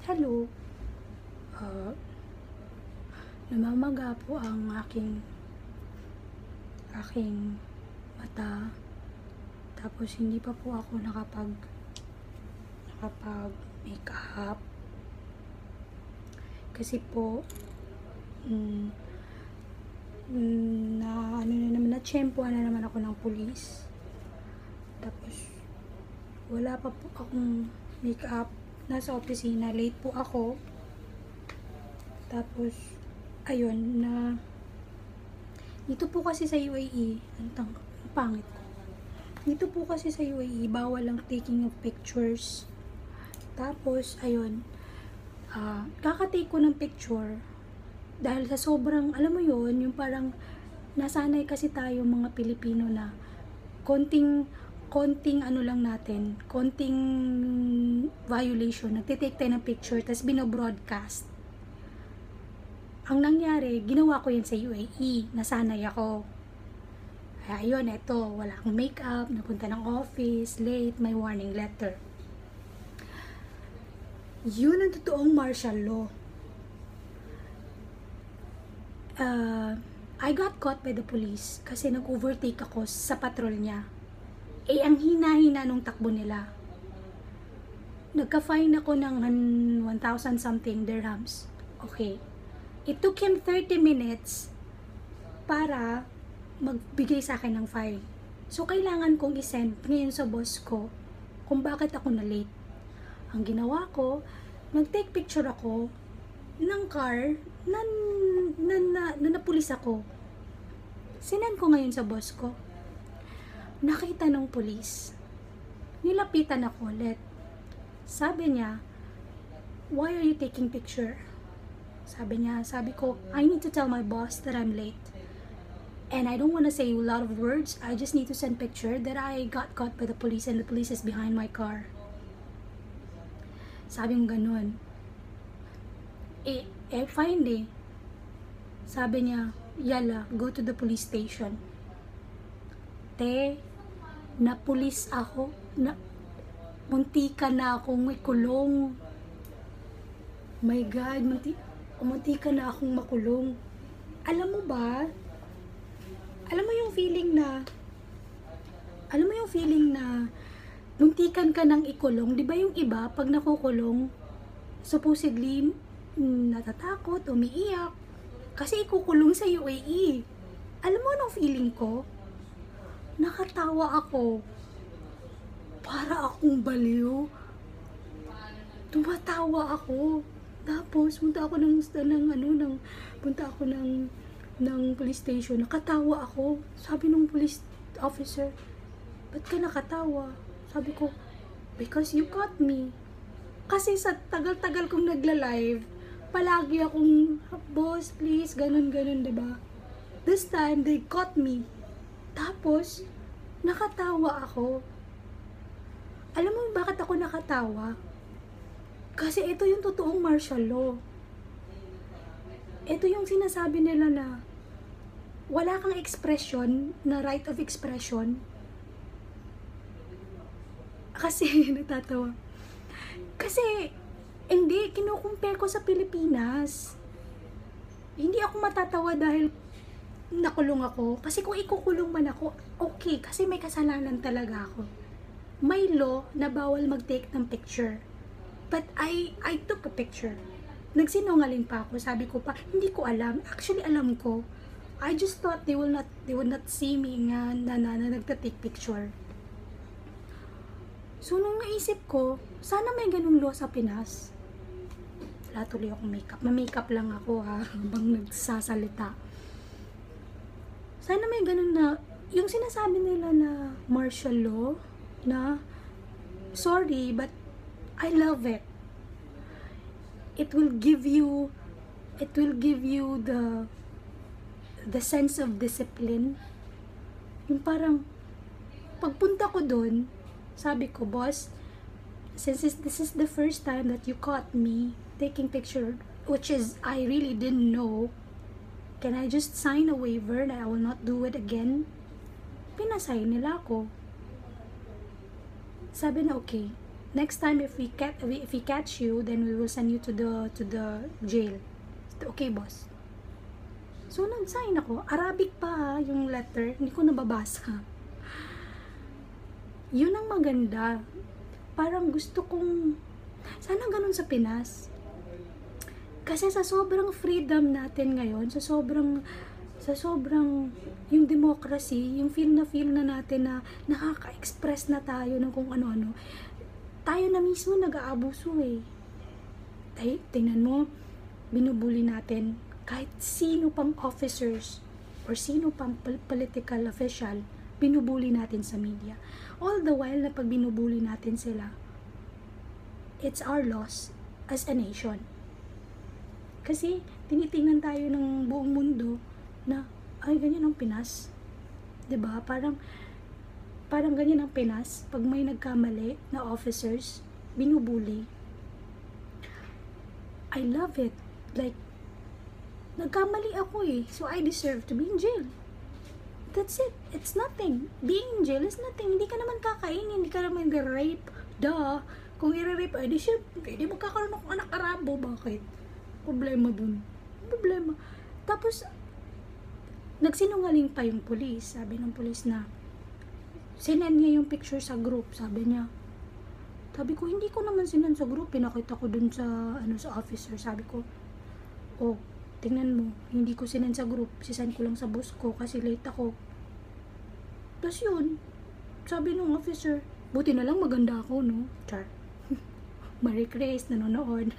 Hello, ah, namamaga po ang aking mata. Tapos hindi pa po ako nakapag-makeup. Kasi po, na-tsempuhan na naman ako ng pulis. Tapos, wala pa po akong makeup. Nasa opisina, late po ako. Tapos, ayun, dito po kasi sa UAE, ang pangit ko. Dito po kasi sa UAE, bawal lang taking of pictures. Tapos, ayun, kakatake ko ng picture. Dahil sa sobrang, alam mo yun, yung parang, nasanay kasi tayo mga Pilipino na, konting ano lang natin, konting violation, nagtitake tayo ng picture, tapos binobroadcast. Ang nangyari, ginawa ko yan sa UAE, nasanay ako. Ayun, eto, wala akong makeup, napunta ng office, late, may warning letter. Yun ang totoong martial law. I got caught by the police kasi nag-overtake ako sa patrol niya. Ang hina-hina nung takbo nila. Nagka-fine ako ng 1,000 something dirhams. Okay. It took him 30 minutes para magbigay sa akin ng fine. So, kailangan kong isend ngayon sa boss ko kung bakit ako na-late. Ang ginawa ko, nag-take picture ako ng car na napulis ako. Sinend ko ngayon sa boss ko. Nakita ng pulis. Nilapitan ako ulit. Sabi niya, why are you taking picture? Sabi ko, I need to tell my boss that I'm late. And I don't want to say a lot of words. I just need to send picture that I got caught by the police and the police is behind my car. Sabi mo ganun. Fine eh. Sabi niya, yala, go to the police station. Napulis ako, muntika na akong makulong. My God, muntika na akong makulong. Alam mo ba? Alam mo yung feeling na muntikan ka ng ikulong, di ba yung iba, pag nakukulong, supposedly, natatakot, umiiyak, kasi ikukulong sa UAE. Alam mo anong feeling ko? Nakatawa ako. Para akong baliw. Tumatawa ako. Tapos, punta ako ng police station. Nakatawa ako. Sabi ng police officer, ba't ka nakatawa? Sabi ko, because you caught me. Kasi sa tagal-tagal kong nagla-live, palagi akong, boss, please, ganun-ganun, diba? This time, they caught me. Tapos, nakatawa ako. Alam mo bakit ako nakatawa? Kasi ito yung totoong martial law. Ito yung sinasabi nila na wala kang expression, na right of expression. Kasi, natatawa. Kasi, hindi, kinukumpare ko sa Pilipinas. Hindi ako matatawa dahil nakulong ako. Kasi kung ikukulong man ako, okay, kasi may kasalanan talaga ako. May law na bawal mag-take ng picture. But I took a picture. Nagsinungaling pa ako. Sabi ko pa, hindi ko alam. Actually, alam ko. I just thought they would not see me nga na nagta-take picture. So, nung naisip ko, sana may ganung law sa Pinas. Wala tuloy akong makeup. Ma-makeup lang ako habang nagsasalita. Sana may ganun na, yung sinasabi nila na martial law, na, sorry, but I love it. It will give you the sense of discipline. Yung parang, pagpunta ko dun, sabi ko, boss, since this is the first time that you caught me taking picture, which is, I really didn't know, can I just sign a waiver that I will not do it again? Pinasign nila ako. Sabi na okay. next time if we catch you, then we will send you to the jail. Okay, boss. So, nag-sign ako. Arabic pa yung letter. Hindi ko nababasa. Yun ang maganda. Parang gusto kong, sana ganun sa Pinas. Kasi sa sobrang freedom natin ngayon, sa sobrang yung democracy, yung feel na natin na nakaka-express na tayo ng kung ano-ano, tayo na mismo nag-aabuso eh. Tingnan mo, binubuli natin kahit sino pang officers or sino pang political official, binubuli natin sa media. All the while na pag binubuli natin sila, it's our loss as a nation. Kasi tinitingnan tayo ng buong mundo na, ay, ganyan ang Pinas. 'Di ba? Parang ganyan ang Pinas. Pag may nagkamali na officers, binubuli. I love it. Like, nagkamali ako eh. So, I deserve to be in jail. That's it. It's nothing. Being in jail is nothing. Hindi ka naman kakainin. Hindi ka naman rape. Duh. Kung i-rape, di siya, hindi magkakaroon ng anak Arabo. Bakit? Problema dun. Problema. Tapos, nagsinungaling pa yung pulis. Sabi ng pulis na, sinend niya yung picture sa group. Sabi niya, sabi ko, hindi ko naman sinend sa group. Pinakita ko dun sa, sa officer. Sabi ko, oh, tingnan mo, hindi ko sinend sa group. Sisend ko lang sa boss ko kasi late ako. Tapos yun, sabi ng officer, buti na lang maganda ako, no? Char. Marie Grace, nanonood.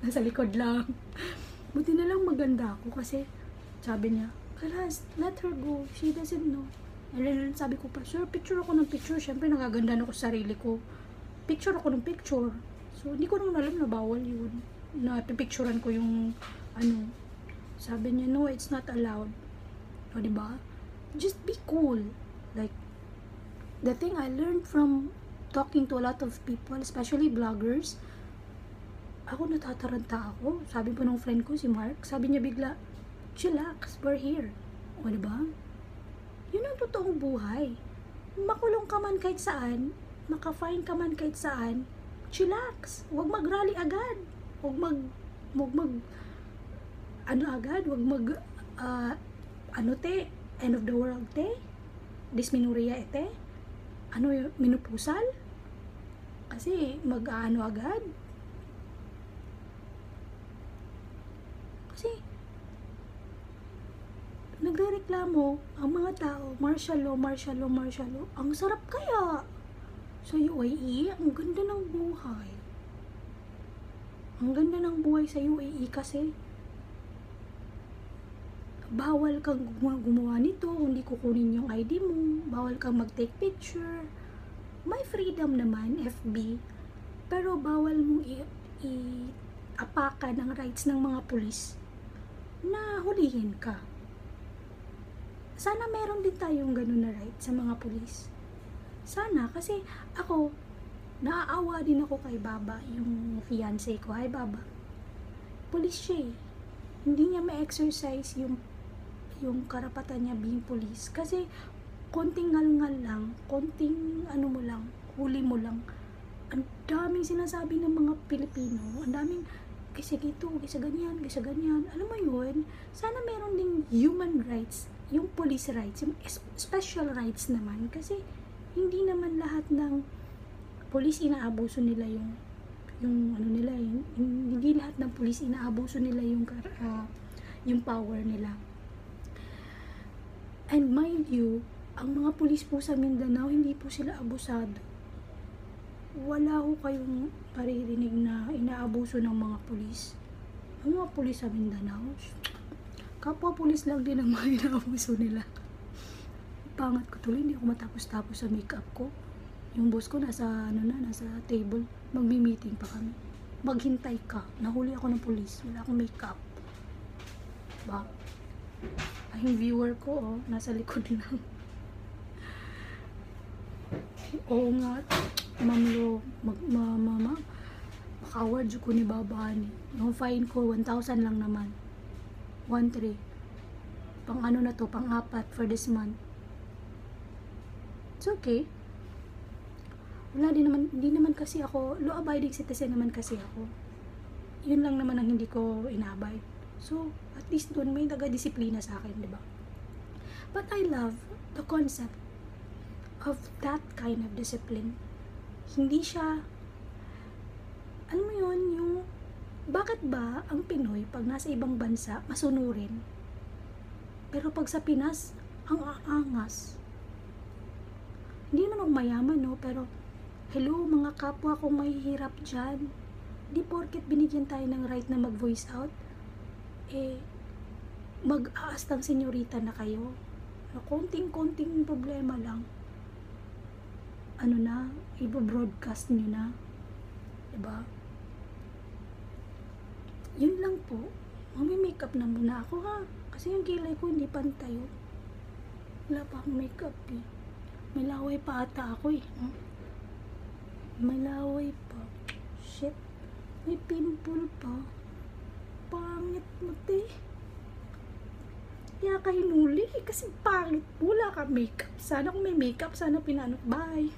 Nasa likod lang. Buti na lang maganda ako kasi sabi niya, Kalas, let her go. She doesn't know. And then sabi ko pa, sir, picture ako ng picture. Siyempre, nagaganda ako sa sarili ko. Picture ako ng picture. So, hindi ko naman alam na bawal yun. Na pipicturean ko yung, sabi niya, no, it's not allowed. O, diba? Just be cool. Like, the thing I learned from talking to a lot of people, especially bloggers, ako natataranta ako. Sabi po ng friend ko, si Mark, sabi niya bigla, chillax, we're here. O, diba? Yun ang totoong buhay. Makulong ka man kahit saan, maka-fine ka man kahit saan, chillax. Huwag mag-rally agad. Huwag mag agad, huwag end of the world te, dysmenorrhea ete, minupusal, kasi agad, kasi nagrereklamo ang mga tao, martial law, ang sarap kaya sa UAE, ang ganda ng buhay. Ang ganda ng buhay sa UAE kasi bawal kang gumawa nito, hindi kukunin yung ID mo, bawal kang mag-take picture. May freedom naman, FB, pero bawal mong i-apakan ang rights ng mga pulis na hulihin ka. Sana meron din tayong ganun na right sa mga pulis. Sana, kasi ako, naaawa din ako kay Baba, yung fiancé ko. Hi, Baba. Pulis siya eh. Hindi niya ma-exercise yung karapatan niya being police. Kasi, konting ngal-ngal lang, konting mo lang, huli mo lang. Ang daming sinasabi ng mga Pilipino, ang daming, kaysa gito, kaysa ganyan. Alam mo yun, sana meron ding human rights, yung police rights, yung special rights naman. Kasi, hindi naman lahat ng police inaabuso nila hindi lahat ng police inaabuso nila yung power nila. And mind you, ang mga police po sa Mindanao, hindi po sila abusado. Wala ko kayong maririnig na inaabuso ng mga police. Ang mga police sa Mindanao, kapwa police lang din ang mga inaabuso nila. Pangat ko tuloy, hindi ako matapos-tapos sa makeup ko. Yung boss ko nasa table, magmi-meeting pa kami. Maghintay ka, nahuli ako ng police, wala akong makeup. Ba? Ay, yung viewer ko, nasa likod lang. Oo nga, mamlo, makaward ko ni babaan. Yung fine ko, 1,000 lang naman. 1,300. Pang pang-4 for this month. It's okay. Wala din naman, hindi naman kasi ako, law-abiding citizen naman kasi ako. Yun lang naman ang hindi ko inabay. So, at least doon may taga-disiplina sa akin, di ba? But I love the concept of that kind of discipline. Hindi siya, alam mo yun, yung, bakit ba ang Pinoy, pag nasa ibang bansa, masunurin? Pero pag sa Pinas, ang aangas. Hindi naman ako mayaman, no? Pero, hello, mga kapwa kong mahihirap dyan. Di porket binigyan tayo ng right na mag-voice out, mag-aastang senyorita na kayo. Konting-konting problema lang. Ano na, i-broadcast nyo na. Diba? Yun lang po. Makeup na muna ako, ha? Kasi yung kilay ko hindi pantay. Wala pa akong makeup, eh. May laway pa ata ako, eh. May laway pa. Shit. May pimple pa. Pangit mo, te. Kaya ka hinuli, kasi pangit. Wala ka makeup. Sana kung may makeup, sana pinanok. Bye.